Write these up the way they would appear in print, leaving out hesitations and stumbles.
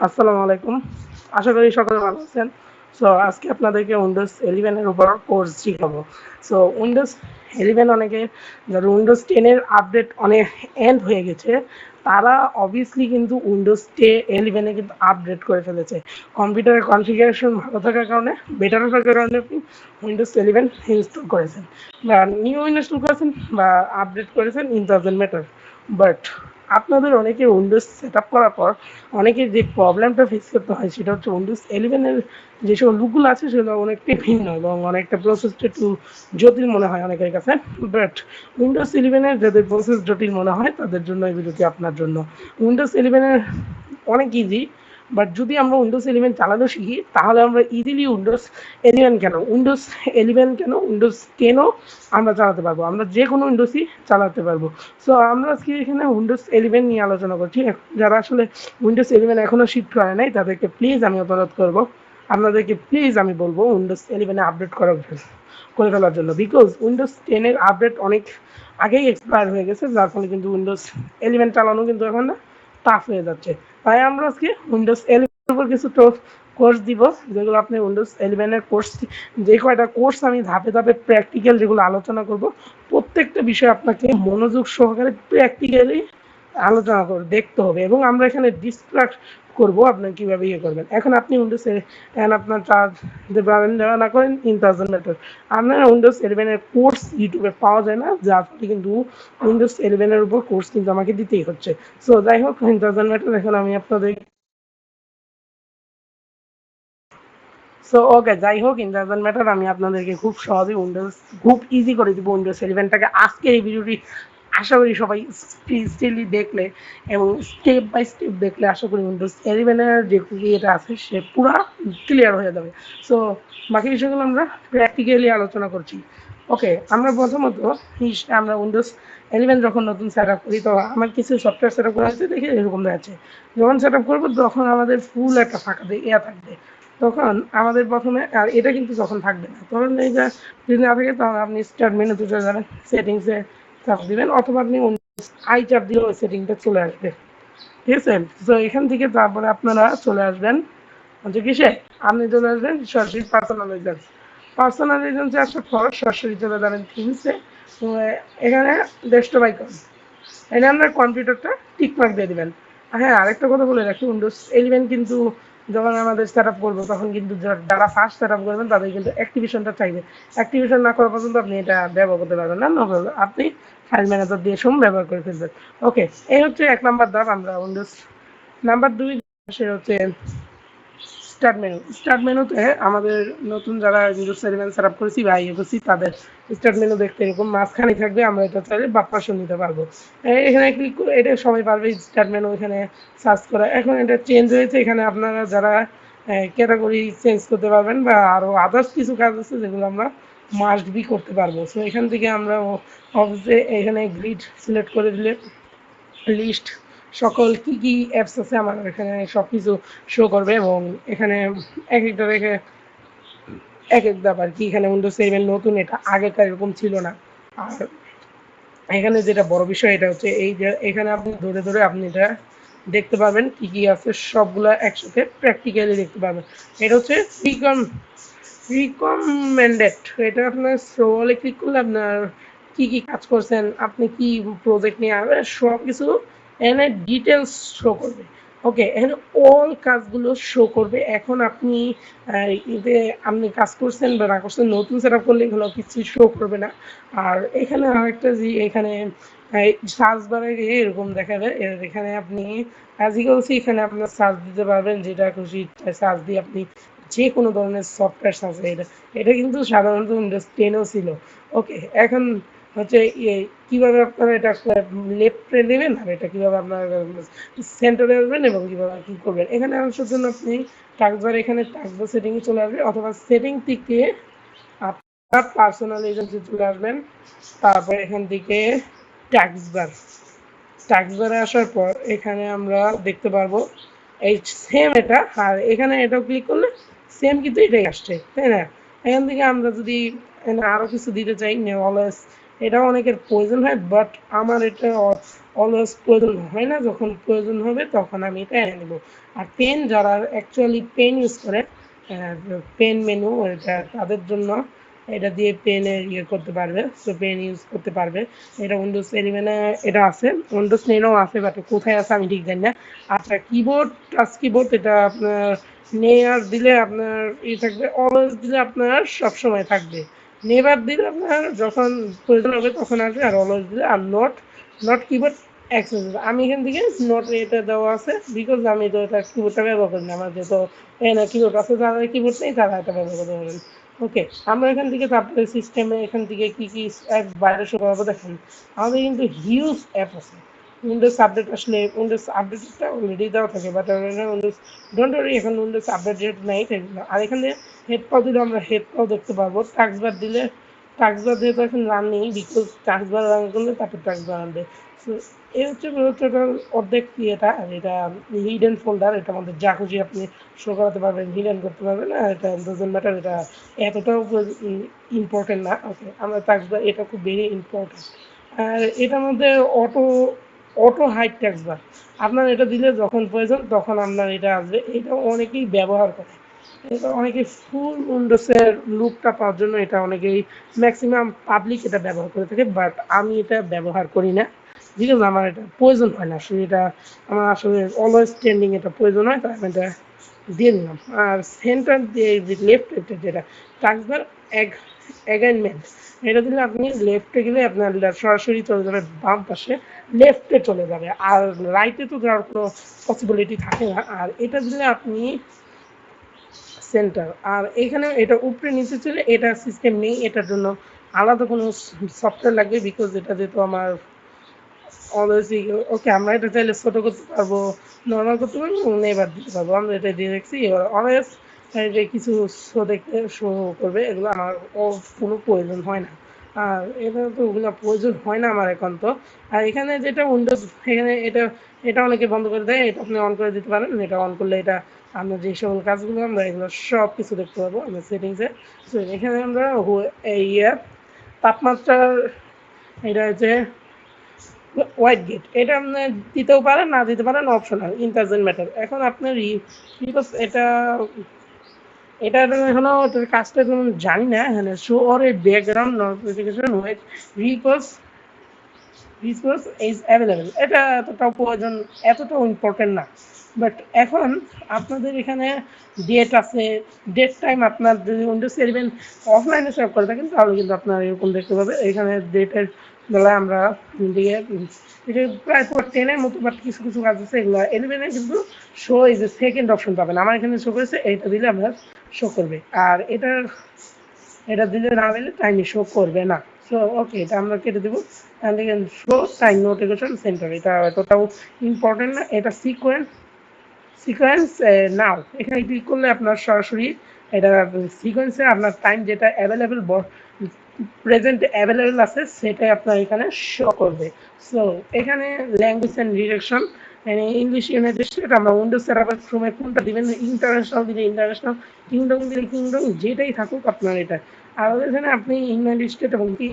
আসসালামু আলাইকুম। আশা করি সকলে ভালো আছেন। সো আজকে আপনাদেরকে উইন্ডোজ 11 এর উপর কোর্স শিখাবো। সো উইন্ডোজ 11 অনেকে যারা উইন্ডোজ 10 এর আপডেট অনেক এন্ড হয়ে গেছে, তারা অবভিয়াসলি কিন্তু উইন্ডোজ 11 এ কিন্তু আপডেট করে ফেলেছে। কম্পিউটারের কনফিগারেশন ভালো থাকার কারণে, বেটার থাকার কারণে আপনি উইন্ডোজ 11 ইনস্টল করেছেন বা নিউ ইনস্টল করেছেন বা আপডেট করেছেন, ইন ডাজন্ট ম্যাটার। বাট আপনাদের অনেকে উইন্ডোজ সেট আপ করার পর অনেকের যে প্রবলেমটা ফেস করতে হয় সেটা হচ্ছে উইন্ডোজ 11 এর যে সকল লুকগুলো আছে সেগুলো অনেকটাই ভিন্ন এবং অনেকটা প্রসেসটা একটু জটিল মনে হয় অনেকের কাছে। বাট উইন্ডোজ 11 এর যাদের প্রসেস জটিল মনে হয় তাদের জন্য এই ভিডিওটি আপনার জন্য। উইন্ডোজ 11 এর অনেক ইজি, বাট যদি আমরা উইন্ডোজ 11 চালানো শিখি তাহলে আমরা ইজিলি উইন্ডোজ 10ও আমরা চালাতে পারবো, আমরা যে কোনো উইন্ডোজই চালাতে পারবো। সো আমরা আজকে এখানে উইন্ডোজ 11 নিয়ে আলোচনা করছি। যারা আসলে উইন্ডোজ 11 এখনও শিফট করে নাই তাদেরকে প্লিজ আমি অনুরোধ করবো, আপনাদেরকে প্লিজ আমি বলবো উইন্ডোজ 11 আপডেট করে ফেলার জন্য। বিকজ উইন্ডোজ 10 এর আপডেট অনেক আগেই এক্সপায়ার হয়ে গেছে, যার ফলে কিন্তু উইন্ডোজ 11 চালানো কিন্তু এখন টাফ হয়ে যাচ্ছে। তাই আমরা আজকে উইন্ডোজ 11 উপর কিছু কোর্স দিব, যেগুলো আপনি উইন্ডোজ 11 এর কোর্স, যে কয়টা কোর্স আমি ধাপে ধাপে প্র্যাকটিক্যাল যেগুলো আলোচনা করব, প্রত্যেকটা বিষয় আপনাকে মনোযোগ সহকারে প্র্যাকটিক্যালি আলোচনা করে দেখতে হবে এবং আমরা এখানে ডিসকাস করব আপনার কীভাবে ইয়ে করবেন। এখন আপনি উইন্ডোজ আপনার চার্জ দেবেন দেওয়া না করেন, ইন ডাজন্ট ম্যাটার। আপনার উইন্ডোজ 11 এর কোর্স ইউটিউবে পাওয়া যায় না, যার ফলে কিন্তু উইন্ডোজ 11 এর উপর কোর্স কিন্তু আমাকে দিতেই হচ্ছে। সো যাই হোক, ইন ডাজন্ট ম্যাটার। এখন আমি আপনাদের ওকে, যাই হোক, ইন ডাজন্ট ম্যাটার, আমি আপনাদেরকে খুব সহজে খুব ইজি করে দিব উইন্ডোজ 11টাকে। আজকে এই ভিডিওটি আশা করি সবাই স্টিলি দেখলে এবং স্টেপ বাই স্টেপ দেখলে আশা করি উইন্ডোজ 11 যে ইয়েটা আছে সে পুরা ক্লিয়ার হয়ে যাবে। সো বাকি বিষয়গুলো আমরা প্র্যাকটিক্যালি আলোচনা করছি। ওকে, আমরা প্রথমত আমরা উইন্ডোজ 11 যখন নতুন সেট আপ করি, তো আমার কিছু সফটওয়্যার সেট আপ করা হয়েছে, দেখে এরকম দেখাচ্ছে। যখন সেট আপ করবো তখন আমাদের ফুল একটা ফাঁকা থাকবে। তখন আমাদের প্রথমে, আর এটা কিন্তু যখন থাকবে না, তখন এই যে যদি না থাকে তখন আপনি স্টার্ট মেনুতে চলে যাবেন, সেটিংসে চাপ দিবেন, অথবা আপনি আই চাপ দিলে ওই সেটিংটা চলে আসবে। ঠিক আছে? তো এখান থেকে তারপরে আপনারা চলে আসবেন হচ্ছে কিসে, আপনি চলে আসবেন সরাসরি পার্সোনালাইজেশন আসার পর সরাসরি চলে যাবেন থিমসে। এখানে ডেস্কটপ আইকন, এখানে আপনার কম্পিউটারটা টিকমার্ক দিয়ে দেবেন। হ্যাঁ, আরেকটা কথা বলে রাখি, উইন্ডোজ 11 কিন্তু যখন আমাদের সেট আপ করবো তখন কিন্তু যারা ফার্স্ট সেট আপ করবেন তাদের কিন্তু অ্যাক্টিভেশনটা চাইবে। অ্যাক্টিভেশন না করা পর্যন্ত আপনি এটা ব্যবহার করতে পারবেন না, আপনি ফাইল ম্যানেজার দিয়ে ব্যবহার করে ফেলবেন। ওকে, এই হচ্ছে 1 নম্বর ধাপ। আমরা উইন্ডোজ নাম্বার 2 সে হচ্ছে স্টার্ট মেনুতে আমাদের নতুন যারা উইন্ডোজ 11 সেট আপ করেছি বা ইয়ে করছি তাদের স্টার্ট মেনু দেখতে এরকম মাঝখানে থাকবে। আমরা এটা চাইলে বাম পাশে নিতে পারবো। এখানে ক্লিক করে এটা সবাই পারবে স্টার্ট মেনু এখানে সার্চ করা। এখন এটা চেঞ্জ হয়েছে, এখানে আপনারা যারা ক্যাটাগরি চেঞ্জ করতে পারবেন বা আরও আদার্স কিছু কাজ আছে যেগুলো আমরা মাস্ট বি করতে পারবো। সো এখান থেকে আমরা অবশ্যই এখানে গ্রিড সিলেক্ট করে দিলে লিস্ট সকল কি কি অ্যাপস আছে আমার এখানে সব কিছু শো করবে এবং এখানে এক একটা রেখে এক এক ধাপ আর কি। এখানে উইন্ডোজ 7 নতুন, এটা আগেকার এরকম ছিল না। আর এখানে যেটা বড় বিষয় এটা হচ্ছে এই যে এখানে আপনি ধরে ধরে আপনি এটা দেখতে পাবেন কি কি আছে, সবগুলো একসাথে প্র্যাকটিক্যালি দেখতে পাবেন। এটা হচ্ছে রিকমেন্ডেড। এটা আপনার স্ক্রলে ক্লিক করলে আপনার কি কি কাজ করছেন, আপনি কি প্রজেক্ট নিয়ে সব কিছু এখানে ডিটেলস শো করবে। ওকে, এখানে অল কাজগুলো শো করবে। এখন আপনি এতে আপনি কাজ করছেন বা না করছেন, নতুন সেট আপ করলে এগুলো কিছু শো করবে না। আর এখানে আরেকটা যে এখানে সার্চ বারে গিয়ে এরকম দেখাবে, এখানে আপনি বলছি এখানে আপনার সার্চ দিতে পারবেন, যেটা খুশি সার্চ দিয়ে আপনি যে কোনো ধরনের সফটওয়্যার আছে। এটা কিন্তু সাধারণত উইন্ডোজ 10ও ছিল। ওকে, এখন হচ্ছে কীভাবে আপনারা এটা লেফটে নেবেন আর এটা কীভাবে আপনার সেন্টারে আসবেন এবং কীভাবে কী করবেন। এখানে আসার জন্য আপনি টাস্কবার, এখানে টাস্কবার সেটিংয়ে চলে আসবে, অথবা সেটিং থেকে আপনার পার্সোনালাইজেশনে চলে আসবেন। তারপর এখান থেকে টাস্কবারে আসার পর এখানে আমরা দেখতে পারবো এই সেম এটা, আর এখানে এটাও ক্লিক করলে সেম কিন্তু এটাই আসছে, তাই না? এখান থেকে আমরা যদি আরও কিছু দিতে চাই, অলওয়েজ এটা অনেকের প্রয়োজন হয়, বাট আমার এটা অলওয়েজ প্রয়োজন হয় না। যখন প্রয়োজন হবে তখন আমি এটা এনে নেব। আর পেন যারা অ্যাকচুয়ালি পেন ইউজ করে, পেন মেনু এটা তাদের জন্য এটা দিয়ে পেনের ইয়ে করতে পারবে, সো পেন ইউজ করতে পারবে। এটা উইন্ডোজ 11-এ এটা আছে, উইন্ডোজ 10-এও আছে, বাট কোথায় আছে আমি ঠিক জানি না। আচ্ছা, কিবোর্ড, টাচ কিবোর্ড, এটা আপনার নেয়ার দিলে আপনার ই থাকবে, অলওয়েজ দিলে আপনার সবসময় থাকবে। নেভার দিলে আপনার যখন প্রয়োজন হবে তখন আসবে, আর অলওয়েজ দিলে, আর নট কিবোর্ড অ্যাক্সেস। আমি এখান থেকে নট এটা দেওয়া আছে, বিকজ আমি তো এটা কিবোর্ডটা ব্যবহার করি না। আমার যেহেতু না কিবোর্ড আছে, যারা কিবোর্ড নেই তারা এটা ব্যবহার করতে পারবেন। ওকে, আমরা এখান থেকে তারপরে সিস্টেমে এখান থেকে কী কী অ্যাপ বাইরে শো করাবো দেখেন। আমাদের কিন্তু হিউজ অ্যাপ আছে। উইন্ডোজ আপডেট আসলে উইন্ডোজ আপডেটটা অলরেডি দেওয়া থাকে, বাট উইন্ডোজ ডোন্ট ওয়ারি, এখন উইন্ডোজ আপডেট যেহেতু নেই। আর এখানে হেড পাও দিলে আমরা হেড পাও দেখতে পারবো। টাস্কবার দিলে টাস্কবার যেহেতু এখন রান নেই, বিকজ টাস্কবার রান করলে তারপর টাস্কবার আনবে। সো এই হচ্ছে টোটাল অর্ধেক কি এটা, আর এটা হিডেন ফোল্ডার। এটা আমাদের যা খুশি আপনি শো করাতে পারবেন, হিডেন করতে পারবেন না, এটা ডাজন্ট ম্যাটার। এটা এতটাও ইম্পর্টেন্ট না। ওকে, আমরা টাস্কবার, এটা খুব ভেরি ইম্পর্টেন্ট। আর এটার মধ্যে অটো অটো হাইড টাস্কবার, আপনার এটা দিলে যখন প্রয়োজন তখন আপনার এটা আসবে। এটা অনেকেই ব্যবহার করে, এটা অনেকেই ফুল উইন্ডোজের লুকটা পাওয়ার জন্য এটা অনেকেই, ম্যাক্সিমাম পাবলিক এটা ব্যবহার করে থাকে, বাট আমি এটা ব্যবহার করি না, বিকজ আমার এটা প্রয়োজন হয় না। আসলে এটা আমার আসলে অলওয়েজ ট্রেন্ডিং এটা প্রয়োজন হয়, তাই আমি এটা দিয়ে দিলাম। আর সেন্টার দিয়ে লেফট যেটা টাস্কবার অ্যালাইনমেন্ট, এটা দিলে আপনি লেফটে গেলে আপনার সরাসরি চলে যাবে বাম পাশে, লেফটে চলে যাবে, আর রাইটে তো যাওয়ার কোনো পসিবিলিটি থাকে না। আর এটা দিলে আপনি সেন্টার, আর এখানে এটা উপরে নিচে চলে, এটা সিস্টেম নেই, এটার জন্য আলাদা কোনো সফটওয়্যার লাগবে, বিকজ এটা যেহেতু আমার অলওয়েজ। ওকে, আমরা এটা চাইলে ছোটো করতে পারবো, নর্মাল করতে পারবো, নেবার দিতে পারবো। আমরা এটা দিয়ে দেখছি, এবার অলওয়েজ যে কিছু শো দেখতে শো করবে, এগুলো আমার কোনো প্রয়োজন হয় না। আর এটা তো ওগুলো প্রয়োজন হয় না আমার এখন তো। আর এখানে যেটা উইন্ডোজ, এখানে এটা অনেকে বন্ধ করে দেয়, এটা আপনি অন করে দিতে পারেন। এটা অন করলে এটা আমরা যে সকল কাজগুলো আমরা এগুলো সব কিছু দেখতে পাবো আমরা সেটিংসে। তো এখানে আমরা তাপমাত্রার, এটা হচ্ছে হোয়াইট গেট, এটা আপনি দিতেও পারেন, না দিতে পারেন, অপশনাল, ইন ডাজন্ট ম্যাটার। এখন আপনার এটা এটা এখনো কাজটা তেমন জানি না। এখানে show or a background notification with repose is available, এটা এতটাও প্রয়োজন, এতটাও ইম্পর্টেন্ট না। বাট এখন আপনাদের এখানে ডেট আছে, ডেট টাইম, আপনার যদি উইন্ডোজ 11 অফলাইনে সেভ করে থাকেন তাহলে কিন্তু আপনার এরকম দেখতে পাবে। এখানে ডেটের বেলায় আমরা দিয়ে এটা প্রায় পুরো 10-এর মতো, বাট কিছু কিছু কাজ আছে এগুলো 11-এ কিন্তু show is a second option পাবেন। আমার এখানে শো করেছে, এইটা দিলে আমরা শো করবে, আর এটা দিলে না দিলে টাইমে শো করবে না। সো ওকে, এটা আমরা কেটে দেবো। অ্যান্ড এখানে শো টাইম নোটিফিকেশন সেন্টার, এটা এতটাও ইম্পর্টেন্ট না। এটা সিকোয়েন্স নাও, এখানে ক্লিক করলে আপনার সরাসরি এটা সিকোয়েন্সে আপনার টাইম যেটা অ্যাভেলেবেল প্রেজেন্ট অ্যাভেলেবেল আছে সেটাই আপনার এখানে শো করবে। সো এখানে language and direction, English United state, আমরা উইন্ডোজ সেটআপের সময় কোনটা দিবেন, ইন্টারন্যাশনাল দিলে ইন্টারন্যাশনাল, কিংডম দিলে কিংডম, যেটাই থাকুক আপনার এটা। আর এখানে আপনি ইউনাইটেড স্টেট এবং কি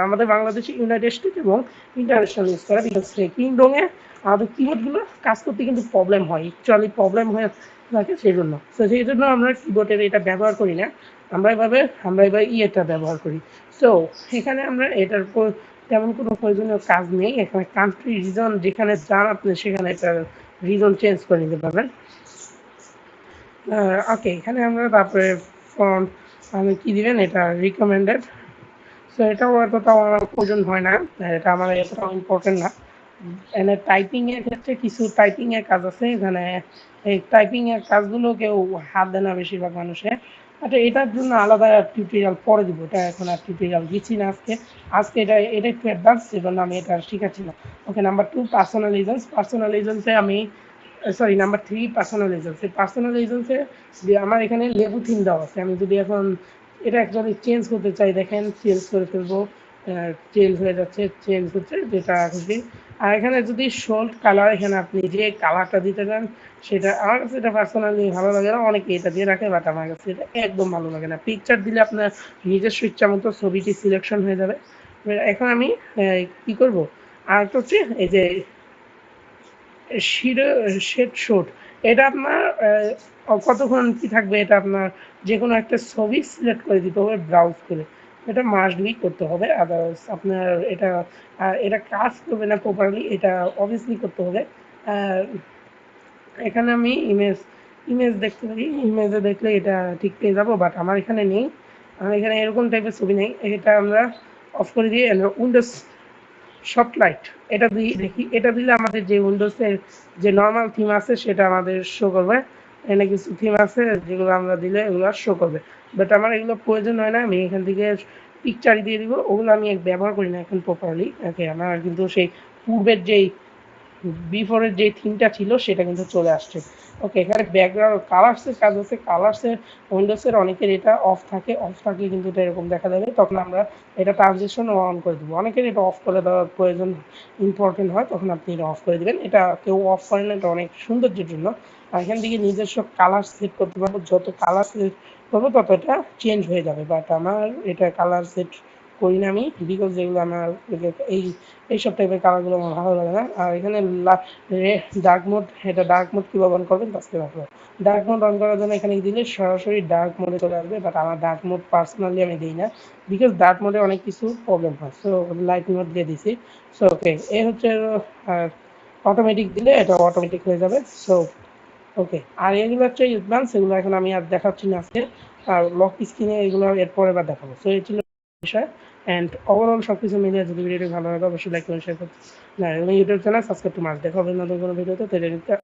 আমাদের বাংলাদেশে ইউনাইটেড স্টেট এবং ইন্টারন্যাশনাল ইউজ করা, বিকজ কিংডমে আমাদের কিবোর্ডগুলো কাজ করতে কিন্তু প্রবলেম হয়, অ্যাকচুয়ালি প্রবলেম হয়ে থাকে সেই জন্য। তো সেই জন্য আমরা কিবোর্ডের এটা ব্যবহার করি না, আমরা এবার ইয়েটা ব্যবহার করি। সো এখানে আমরা এটার উপর তেমন কোনো প্রয়োজনীয় কাজ নেই। এখানে কান্ট্রি রিজন যেখানে যান আপনি সেখানে একটা রিজন চেঞ্জ করে নিতে পারবেন। ওকে, এখানে আমরা তারপরে ফন্ট আমি কী দিবেন, এটা রিকমেন্ডেড। সো এটাও এতটাও আমার প্রয়োজন হয় না, এটা আমার এতটাও ইম্পর্টেন্ট না। এখানে টাইপিংয়ের ক্ষেত্রে কিছু টাইপিংয়ের কাজ আছে, এখানে এই টাইপিংয়ের কাজগুলো কেউ হাত দেয় না বেশিরভাগ মানুষে। আচ্ছা, এটার জন্য আলাদা টিউটোরিয়াল পরে দিব, এটা এখন আর টিউটোরিয়াল দিচ্ছি না আজকে এটা একটু অ্যাডভান্স, সেজন্য আমি এটা শিখাচ্ছি না। ওকে, নাম্বার 2 পার্সোনালাইজেশনসে আমি সরি নাম্বার 3 পার্সোনালাইজেশনসে আমার এখানে লেবু থিম দেওয়া আছে। আমি যদি এখন এটা অ্যাকচুয়ালি চেঞ্জ করতে চাই, দেখেন চেঞ্জ করে ফেলবো, চেঞ্জ হয়ে যাচ্ছে, চেঞ্জ হচ্ছে যেটা খুশি। আর এখানে যদি শোল্ড কালার, এখানে আপনি যে কালারটা দিতে চান সেটা, আমার কাছে এটা পার্সোনালি ভালো লাগে না, অনেকে এটা দিয়ে রাখে, বাট আমার কাছে এটা একদম ভালো লাগে না। পিকচার দিলে আপনার নিজস্ব ইচ্ছা মতো ছবিটি সিলেকশন হয়ে যাবে, এখন আমি কি করব, আর একটা হচ্ছে এই যে শিরো শেড শুট, এটা আপনার কতক্ষণ কি থাকবে, এটা আপনার যে কোনো একটা ছবি সিলেক্ট করে দিতে হবে ব্রাউজ করে, এটা মাস্টলি করতে হবে, আদারওয়াইজ আপনার এটা এটা কাজ করবে না প্রপারলি, এটা অবভিয়াসলি করতে হবে। এখানে আমি ইমেজ দেখতে পারি, ইমেজে দেখলে এটা ঠিক পেয়ে যাবো, বাট আমার এখানে নেই, আমার এখানে এরকম টাইপের ছবি নেই। এটা আমরা অফ করে দিয়ে উইন্ডোজ সফটলাইট এটা দিয়ে দেখি, এটা দিলে আমাদের যে উইন্ডোজের যে নর্মাল থিম আছে সেটা আমাদের শো করবে। এখানে কিছু থিম আছে যেগুলো আমরা দিলে এগুলো শো করবে, বাট আমার এগুলো প্রয়োজন হয় না, আমি এখান থেকে পিকচার দিয়ে দিব, ওগুলো আমি ব্যবহার করি না এখন প্রপারলি। ওকে, আমার কিন্তু সেই পূর্বের যেই বিফোরের যে থিমটা ছিল সেটা কিন্তু চলে আসছে। ওকে, এখানে ব্যাকগ্রাউন্ড কালার্সের কাজ আছে, কালার্সের উইন্ডোজের অনেকের এটা অফ থাকে, অফ থাকলে কিন্তু এটা এরকম দেখা যাবে, তখন আমরা এটা ট্রানজিশন অন করে দেবো। অনেকের এটা অফ করে দেওয়ার প্রয়োজন ইম্পর্টেন্ট হয়, তখন আপনি এটা অফ করে দেবেন, এটা কেউ অফ করে না, এটা অনেক সৌন্দর্যের জন্য। আর এখান থেকে নিজস্ব কালার সেট করতে পারবো, যত কালার সেট করবো তত এটা চেঞ্জ হয়ে যাবে, বাট আমার এটা কালার সেট করি না আমি, বিকজ যেগুলো আমার এই এইসব টাইপের কালারগুলো আমার ভালো লাগে না। আর এখানে ডার্ক মোড, এটা ডার্ক মোড কীভাবে অন করবেন আজকে রাখবো। ডার্ক মোড অন করার জন্য এখানে দিলে সরাসরি ডার্ক মোডে চলে আসবে, বাট আমার ডার্ক মোড পার্সোনালি আমি দিই না, বিকজ ডার্ক মোডে অনেক কিছু প্রবলেম হয়, সো লাইট মোড দিয়ে দিছি। সো ওকে, এ হচ্ছে অটোমেটিক দিলে এটা অটোমেটিক হয়ে যাবে। সো ওকে, আর এগুলো হচ্ছে অ্যাডভান্স, এগুলো এখন আমি আর দেখাচ্ছি না আজকে, আর লক স্ক্রিনে এগুলো এরপরে এবার দেখাবো। সো এই ছিল বিষয়, অ্যান্ড ওভারঅল সব কিছু মিলিয়ে যদি ভিডিওটি ভালো লাগে অবশ্যই লাইক করুন, শেয়ার করুন, না এবং ইউটিউব চ্যানেল সাবস্ক্রাইব টু মাস। দেখা হবে নতুন কোনো ভিডিওতে।